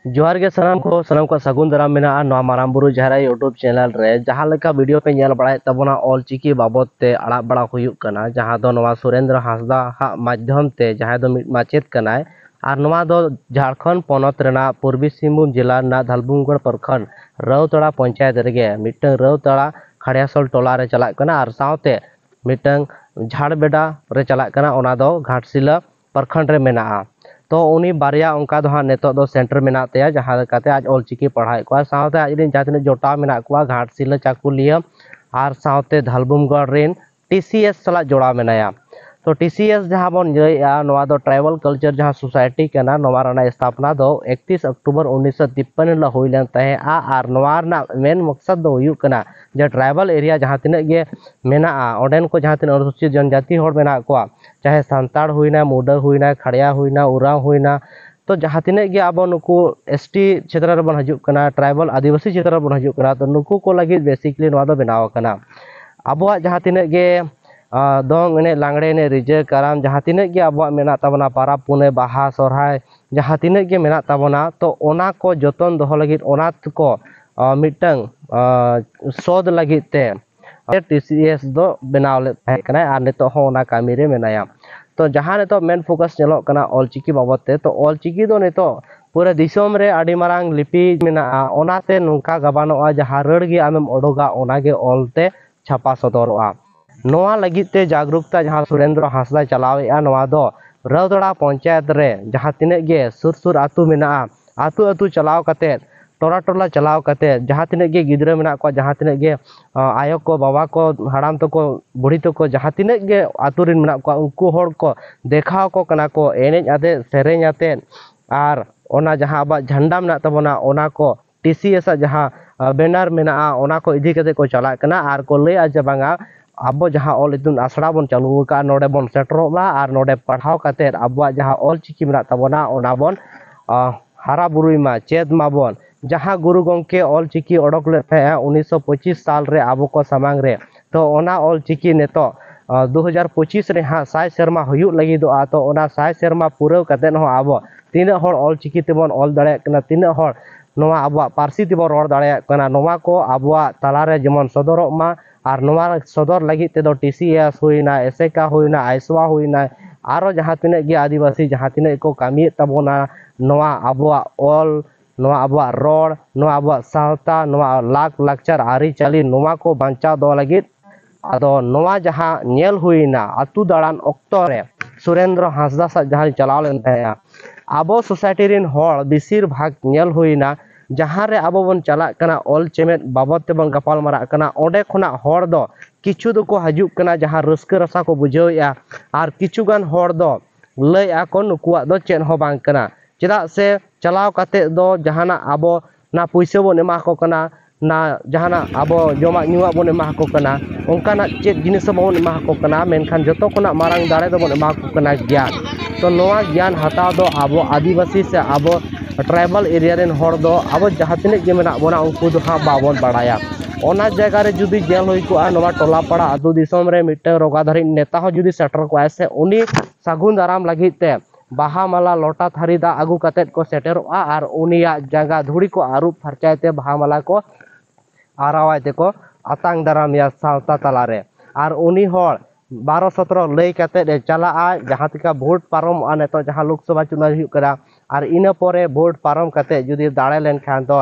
जोहार गे सनाम को सगुन दाराम मेना नवा माराम बुरु जहरा यूट्यूब चैनल रे जहां लेका वीडियो पे नेल बड़ाय तबना ऑल चिकी बाबत ते अड़ा बड़ा हुयुक कना जहां दो नवा सुरेंद्र हांसदा हा माध्यम ते जहां दो माचेत कनाय और नवा दो झारखंड पोनत रेना पूर्वी सिंहभूम जिला ना धलबुमगढ़ प्रखंड रौतड़ा पंचायत रेगे मिटन रौतड़ा खड़ियासल टोला रे चला कना और सावते मिटन झाड़बेड़ा रे चला कना ओना दो घाटशिला प्रखंड रे मेना तो उनी बारिया उनका दो नेतो दो सेंटर मेना तेया जहां काते आज ऑल चिकी पढ़ाई को सावते आज दिन जातिन जोटा मेना को घाटशिला चाकुलिया और सावते धलबुमगढ़ रेन टीसीएस सला जोड़ा मेनाया तो टीसीएस जहां बन जइया नवा दो ट्राइबल कल्चर जहां सोसाइटी केना नवा रना स्थापना दो 31 अक्टूबर 1953 ला होइलन तहे आर नवा रना मेन मकसद दो हुयु कना जे ट्राइबल एरिया जहां तिने गे मेना ओडेन को जहां तिने अनुसूचित जनजाति होड़ मेना को चाहे सांताड़ हुईना मुडा हुईना खड़िया हुईना उराव हुईना तो जहां तिने गे अब नुकु एसटी क्षेत्र रे बन हजु कना ट्राइबल आदिवासी क्षेत्र रे बन हजु कना तो नुकु को लगी बेसिकली नवा दो बनाव कना अबवा जहां तिने गे दोंग एने लांगड़े एने रिजे कराम जहां तिने गे अब मेना तबना पारा पुने बाहा सोरहाय जहां तिने गे मेना तबना तो ओना को जतन दोह लगी ओना को मिटंग सोद लगी ते टीसीएस दो बनाव ले थाहे कना आर नितो हो ओना कामी रे मेनाया तो जहां नितो मेन फोकस चलो कना ऑल चिकी बाबत ते तो ऑल चिकी दो नितो पूरे दिसोम रे आडी मारांग लिपि मेना ओनाते नुका गबानोआ जहां रड़ गे आमेम ओडोगा ओना गे ऑलते छापा सदरोआ नोआ लगिते जागरूकता जहां सुरेंद्र हांसदा चलावेआ नोआ दो रौतड़ा पंचायत रे जहां तिने गे सुर आतु मेना आतु आतु चलाव कते टोला टोला चलाव कते जहां तिने गे गिद्रा मेना को जहां तिने गे आयो को बाबा को हड़ाम तो को बुढ़ी तो को जहां तिने गे आतु रिन मेना को उनको होड़ को देखाव को कना को एनेज आते सेरेñ आते आर ओना जहां अब झंडा मेना तबना ओना को टीसीएस जहां बैनर मेना ओना को इदी कते को चला कना आर को ले आज बांगा अब जहां ऑल इतुन आसड़ा बन चालू का नोडे बन सेटरोबा आर नोडे पढ़ाव कते अब जहां ऑल चिकी मेना तबना ओना बन हारा बुरुइमा चेद माबन जहां गुरु गंके ऑल चिकी ओडक ले थे 1925 साल रे अब को समांग रे तो ओना ऑल चिकी नेतो 2025 रे हा 100 शर्मा हुयु लगी दो तो ओना 100 शर्मा पूरा कते हो अब तीन हर ऑल चिकी तेबन ऑल दाड़े कना तीन हर नोवा अब पारसी तेबन रोड दाड़े कना नोवा को अब तला रे जेमन सदरक मा और नोवा सदर लगी ते दो टीसीएस हुईना एसेका हुईना आइसवा हुईना आरो जहां तिने गे आदिवासी जहां तिने को कामी तबोना नोवा अब ऑल नोवा अब रोड नोवा अब सावता नोवा लाख लाकचार आरी चाली नोवा को बांचा दो लगी आदो नोवा जहां नेल हुईना अतु दाड़ान ऑक्टो रे सुरेंद्र हांसदा सा जहां चलाव लेन थाया आबो सोसाइटी रिन होड़ बेसिर भाग नेल हुईना जहां रे आबो बन चला कना ऑल चेमेट बाबत ते बन गपाल मारा कना ओडे खुना होड़ दो किछु दो को हजु कना जहां रस्का रसा को बुझावया आर किछु गान होड़ दो लय आको नुकुआ दो चेन हो बांग कना चेदा से चलाव काते दो जहाना आबो ना पैसा बन एमा को कना ना जहाना आबो जमा नुआ बन एमा को कना ओंकाना चेद जिनिस बन एमा को कना मेनखान जतो कोना मारांग दाड़े दो बन एमा को कना ज्ञान तो नोआ ज्ञान हताव दो आबो आदिवासी से आबो ट्राइबल एरिया रेन होड़ दो आबो जहां तिने गे मेना बोना उनको दो हा बाबन बाड़ाया ओना जगह रे जुदी जेल होई को नोवा टोला पाड़ा आदु दिसोम रे मिटे रोगाधारी नेता हो जुदी सेटर को ऐसे उनी सागुन दाराम लगी ते बाहा माला लोटा थारी दा आगु कतेत को सेटेरोआ और उनिया जगह धुड़ी को आरूप फरचायते बाहा माला को आरावायते को आतांग दाराम या सावता तलारे और उनी होड़ 12-17 लय कते चला जहां तिका भोट पारम नेतो जहां लोकसभा चुनाव हुई करा और इन परे भोट पारम कते जुदी दाड़े लेन खान दो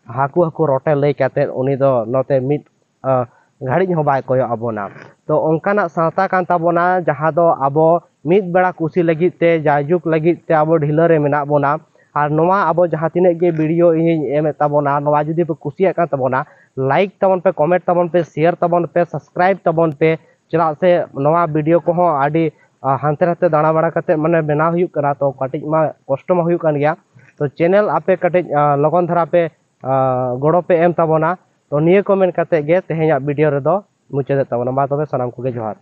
हाकू हाकू रोटे लय कते उनी दो नोते मिट घाड़ी हो बाय कोयो अबोना तो ओंकाना सावता कान ताबोना जहां दो आबो मिट बेड़ा कुसी लगी ते जायजुक लगी ते आबो ढिला रे मेना बोना और नोवा आबो जहां तिने गे वीडियो इन एम ताबोना नोवा जुदी पे कुसिया का ताबोना लाइक ताबन पे कमेंट ताबन पे शेयर ताबन पे सब्सक्राइब ताबन पे चला से नोवा वीडियो को हो आडी हानते रहते दाना बड़ा कते माने बेना हुयु कना तो कटिज मा कष्ट मा हुयु कान गया तो चैनल आपे कटिज लगन धरा पे गड़ो पे एम ताबोना तो निये कमेंट कते गे तेहेया वीडियो रे दो मुचादे ताबोना मा तबे सनाम को गे जोहार।